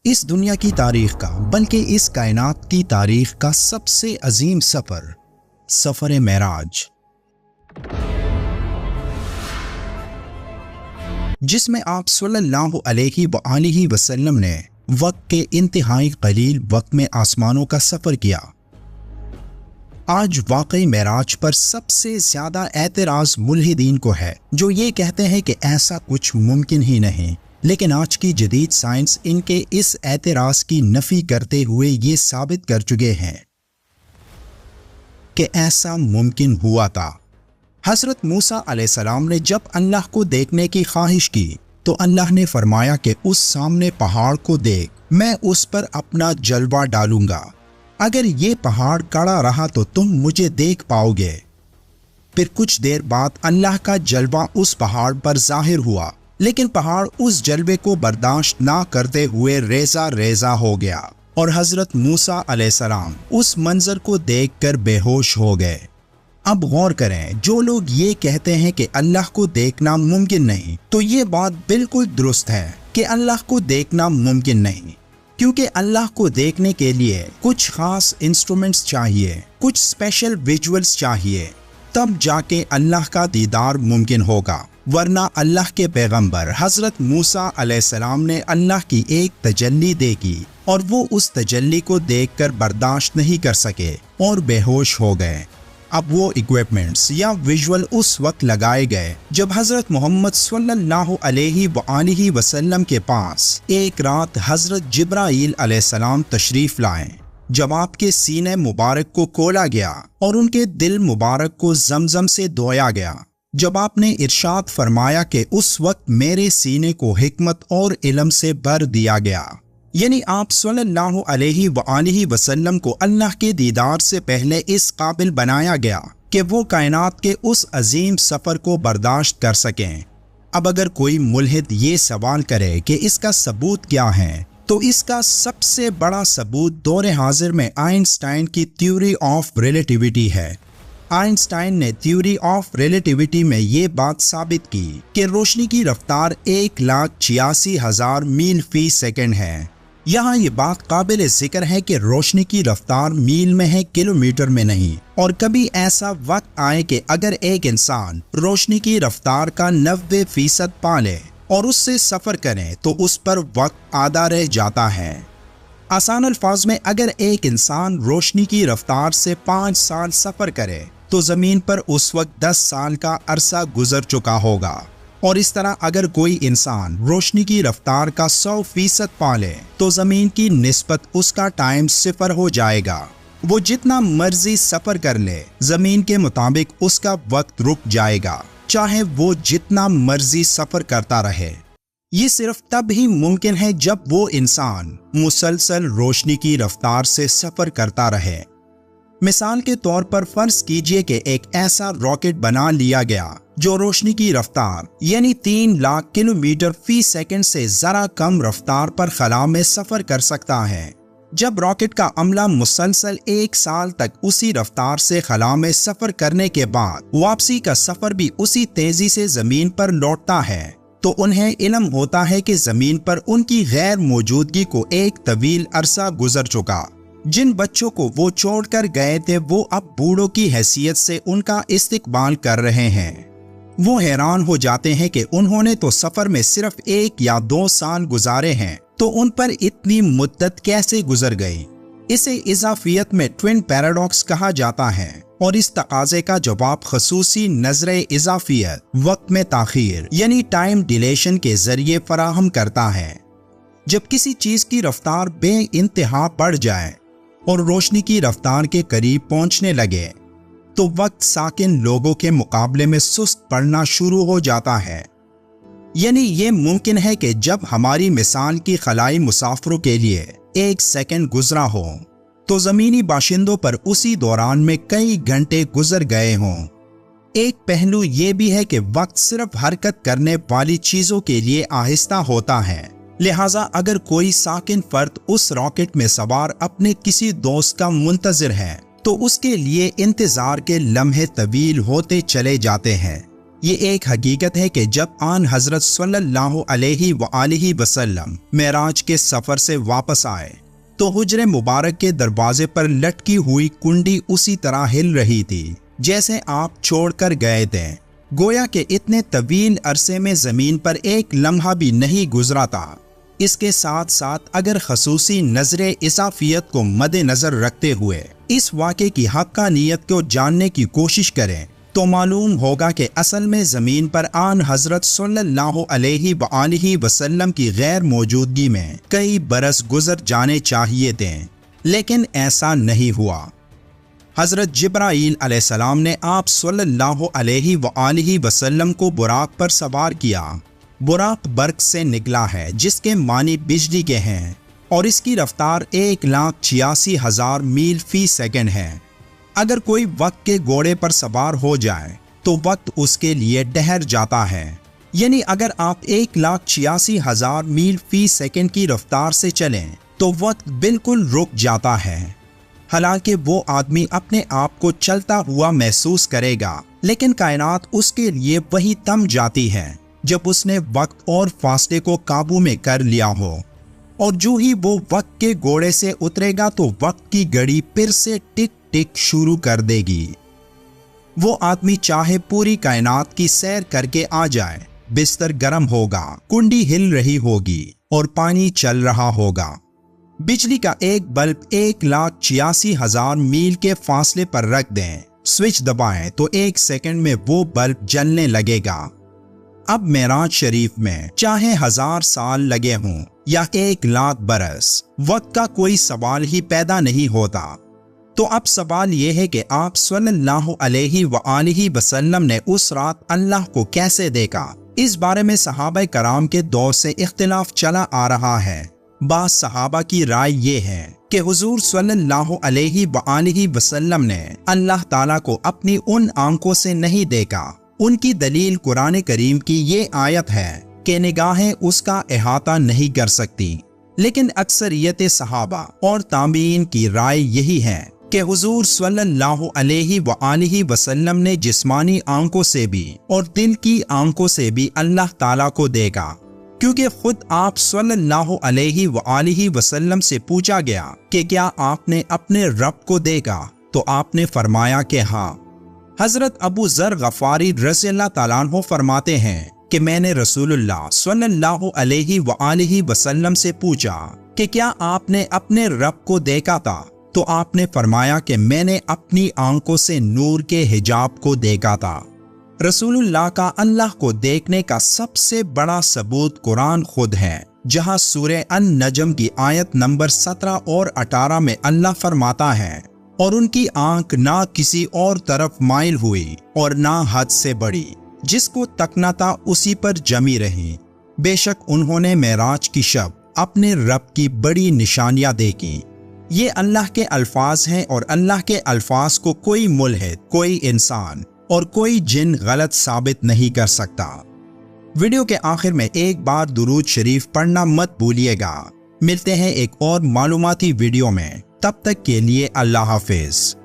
इस दुनिया की तारीख का बल्कि इस कायनात की तारीख का सबसे अजीम सफ़र मेराज, जिसमें आप सल्लल्लाहु अलैहि वसल्लम ने वक्त के इंतहाई कलील वक्त में आसमानों का सफ़र किया। आज वाकई मेराज पर सबसे ज़्यादा एतराज़ मुल्हिदीन को है, जो ये कहते हैं कि ऐसा कुछ मुमकिन ही नहीं। लेकिन आज की जदीद साइंस इनके इस एतराज़ की नफ़ी करते हुए ये साबित कर चुके हैं कि ऐसा मुमकिन हुआ था। हज़रत मूसा अलैहिस्सलाम ने जब अल्लाह को देखने की ख्वाहिश की तो अल्लाह ने फरमाया कि उस सामने पहाड़ को देख, मैं उस पर अपना जलवा डालूंगा। अगर ये पहाड़ खड़ा रहा तो तुम मुझे देख पाओगे। फिर कुछ देर बाद अल्लाह का जलवा उस पहाड़ पर जाहिर हुआ, लेकिन पहाड़ उस जलवे को बर्दाश्त ना करते हुए रेजा रेजा हो गया और हज़रत मूसा अलैहिस्सलाम उस मंजर को देखकर बेहोश हो गए। अब गौर करें, जो लोग ये कहते हैं कि अल्लाह को देखना मुमकिन नहीं, तो ये बात बिल्कुल दुरुस्त है कि अल्लाह को देखना मुमकिन नहीं, क्योंकि अल्लाह को देखने के लिए कुछ खास इंस्ट्रूमेंट्स चाहिए, कुछ स्पेशल विजुअल्स चाहिए, तब जाके अल्लाह का दीदार मुमकिन होगा। वरना अल्लाह के पैगंबर हज़रत मूसा अलैहिस्सलाम ने अल्लाह की एक तजल्ली देखी और वो उस तजल्ली को देखकर बर्दाश्त नहीं कर सके और बेहोश हो गए। अब वो इक्विपमेंट्स या विजुअल उस वक्त लगाए गए जब हज़रत मोहम्मद सल्लल्लाहु अलैहि वसल्लम के पास एक रात हज़रत जिब्राईल अलैहिस्सलाम तशरीफ़ लाए, जब आपके सीने मुबारक को खोला गया और उनके दिल मुबारक को जमजम से धोया गया, जब आपने इरशाद फरमाया कि उस वक्त मेरे सीने को हिकमत और इल्म से भर दिया गया। यानी आप सल्लल्लाहु अलैहि वसल्लम को अल्लाह के दीदार से पहले इस काबिल बनाया गया कि वो कायनात के उस अजीम सफ़र को बर्दाश्त कर सकें। अब अगर कोई मुल्हिद ये सवाल करे कि इसका सबूत क्या है, तो इसका सबसे बड़ा सबूत दौर हाजिर में आइंस्टाइन की थ्योरी ऑफ रिलेटिविटी है। आइंस्टाइन ने थ्योरी ऑफ रिलेटिविटी में ये बात साबित की कि रोशनी की रफ्तार 1,86,000 मील फी सेकंड है। यहाँ ये बात काबिल जिक्र है कि रोशनी की रफ्तार मील में है, किलोमीटर में नहीं। और कभी ऐसा वक्त आए कि अगर एक इंसान रोशनी की रफ्तार का 90% पा ले और उससे सफ़र करे तो उस पर वक्त आधा रह जाता है। आसान अल्फाज में, अगर एक इंसान रोशनी की रफ्तार से 5 साल सफ़र करे तो ज़मीन पर उस वक्त 10 साल का अरसा गुजर चुका होगा। और इस तरह अगर कोई इंसान रोशनी की रफ्तार का 100% पा ले तो ज़मीन की निस्बत उसका टाइम 0 हो जाएगा। वो जितना मर्जी सफ़र कर ले, ज़मीन के मुताबिक उसका वक्त रुक जाएगा, चाहे वो जितना मर्जी सफ़र करता रहे। ये सिर्फ तब ही मुमकिन है जब वो इंसान मुसलसल रोशनी की रफ्तार से सफ़र करता रहे। मिसाल के तौर पर फर्ज कीजिए कि एक ऐसा रॉकेट बना लिया गया जो रोशनी की रफ्तार यानी 3 लाख किलोमीटर फी सेकंड से ज़रा कम रफ्तार पर खला में सफ़र कर सकता है। जब रॉकेट का अमला मुसलसल 1 साल तक उसी रफ्तार से खला में सफ़र करने के बाद वापसी का सफ़र भी उसी तेज़ी से ज़मीन पर लौटता है, तो उन्हें इल्म होता है कि ज़मीन पर उनकी गैर मौजूदगी को एक तवील अरसा गुजर चुका। जिन बच्चों को वो छोड़कर गए थे वो अब बूढ़ों की हैसियत से उनका इस्तिकबाल कर रहे हैं। वो हैरान हो जाते हैं कि उन्होंने तो सफ़र में सिर्फ 1 या 2 साल गुजारे हैं, तो उन पर इतनी मुद्दत कैसे गुजर गई। इसे इजाफियत में ट्विन पैराडॉक्स कहा जाता है और इस तकाजे का जवाब खसूसी नजरे इजाफियत वक्त में ताखीर यानी टाइम डिलेशन के जरिए फराहम करता है। जब किसी चीज की रफ्तार बे इंतहा बढ़ जाए और रोशनी की रफ्तार के करीब पहुंचने लगे तो वक्त साकिन लोगों के मुकाबले में सुस्त पड़ना शुरू हो जाता है। यानी ये मुमकिन है कि जब हमारी मिसाल की खलाई मुसाफिरों के लिए 1 सेकंड गुजरा हो तो ज़मीनी बाशिंदों पर उसी दौरान में कई घंटे गुजर गए हों। एक पहलू ये भी है कि वक्त सिर्फ हरकत करने वाली चीज़ों के लिए आहिस्ता होता है, लिहाजा अगर कोई साकिन फर्द उस रॉकेट में सवार अपने किसी दोस्त का मुंतजिर है तो उसके लिए इंतजार के लम्हे तवील होते चले जाते हैं। ये एक हकीकत है कि जब आन हजरत सल्लल्लाहु अलैहि वसल्लम मेराज के सफर से वापस आए तो हुजरे मुबारक के दरवाजे पर लटकी हुई कुंडी उसी तरह हिल रही थी जैसे आप छोड़कर गए थे। गोया के इतने तवील अरसे में जमीन पर एक लम्हा भी नहीं गुजरा था। इसके साथ साथ अगर खसूसी नजरे इजाफियत को मद्देनजर रखते हुए इस वाक़े की हक्कानियत को जानने की कोशिश करें तो मालूम होगा कि असल में ज़मीन पर आन हजरत सल्लल्लाहु अलैहि वसल्लम की गैर मौजूदगी में कई बरस गुजर जाने चाहिए थे, लेकिन ऐसा नहीं हुआ। हजरत जिब्राईल अलैहिस्सलाम ने आप सल्लल्लाहु अलैहि वसल्लम को बुराक पर सवार किया। बुराक बर्क से निकला है जिसके मानी बिजली के हैं और इसकी रफ्तार 1,86,000 मील फी सेकंड है। अगर कोई वक्त के घोड़े पर सवार हो जाए तो वक्त उसके लिए ठहर जाता है, यानी अगर आप 1,86,000 मील फी सेकंड की रफ्तार से चलें तो वक्त बिल्कुल रुक जाता है। हालांकि वो आदमी अपने आप को चलता हुआ महसूस करेगा, लेकिन कायनात उसके लिए वही थम जाती है जब उसने वक्त और फासले को काबू में कर लिया हो। और जो ही वो वक्त के घोड़े से उतरेगा तो वक्त की घड़ी फिर से टिक टिक शुरू कर देगी। वो आदमी चाहे पूरी कायनात की सैर करके आ जाए, बिस्तर गर्म होगा, कुंडी हिल रही होगी और पानी चल रहा होगा। बिजली का एक बल्ब 1,86,000 मील के फासले पर रख दें, स्विच दबाएं तो 1 सेकंड में वो बल्ब जलने लगेगा। अब मेराज शरीफ में चाहे 1000 साल लगे हों या 1,00,000 बरस, वक्त का कोई सवाल ही पैदा नहीं होता। तो अब सवाल यह है कि आप सल्लल्लाहु अलैहि वसल्लम ने उस रात अल्लाह को कैसे देखा। इस बारे में सहाबा कराम के दौर से इख्तिलाफ चला आ रहा है। बाज़ सहाबा की राय ये है कि हुजूर सल्लल्लाहु अलैहि वसल्लम ने अल्लाह ताला को अपनी उन आंखों से नहीं देखा। उनकी दलील कुरान करीम की ये आयत है कि निगाहें उसका अहाता नहीं कर सकती। लेकिन अक्सरियत सहाबा और ताबीन की राय यही है कि हुजूर सल्लल्लाहु अलैहि वसल्लम ने जिस्मानी आंखों से भी और दिल की आंखों से भी अल्लाह ताला को देखा, क्योंकि खुद आप सल्लल्लाहु अलैहि वसल्लम से पूछा गया कि क्या आपने अपने रब को देखा, तो आपने फरमाया कि हाँ। हजरत अबू ज़र गफारी रज़ियल्लाहु ताला अन्हु फरमाते हैं कि मैंने रसूलुल्लाह सल्लल्लाहु अलैहि वसल्लम से पूछा कि क्या आपने अपने रब को देखा था, तो आपने फरमाया कि मैंने अपनी आंखों से नूर के हिजाब को देखा था। रसूलुल्लाह का अल्लाह को देखने का सबसे बड़ा सबूत कुरान खुद है, जहां सूरे अन-नजम की आयत नंबर 17 और 18 में अल्लाह फरमाता है, और उनकी आंख ना किसी और तरफ माइल हुई और ना हद से बढ़ी, जिसको तकना था उसी पर जमी रही। बेशक उन्होंने मेराज की शब अपने रब की बड़ी निशानियां देखी। ये अल्लाह के अल्फाज हैं और अल्लाह के अल्फाज को कोई मुल्हिद, कोई इंसान और कोई जिन गलत साबित नहीं कर सकता। वीडियो के आखिर में एक बार दुरूद शरीफ पढ़ना मत भूलिएगा। मिलते हैं एक और मालूमाती वीडियो में, तब तक के लिए अल्लाह हाफिज।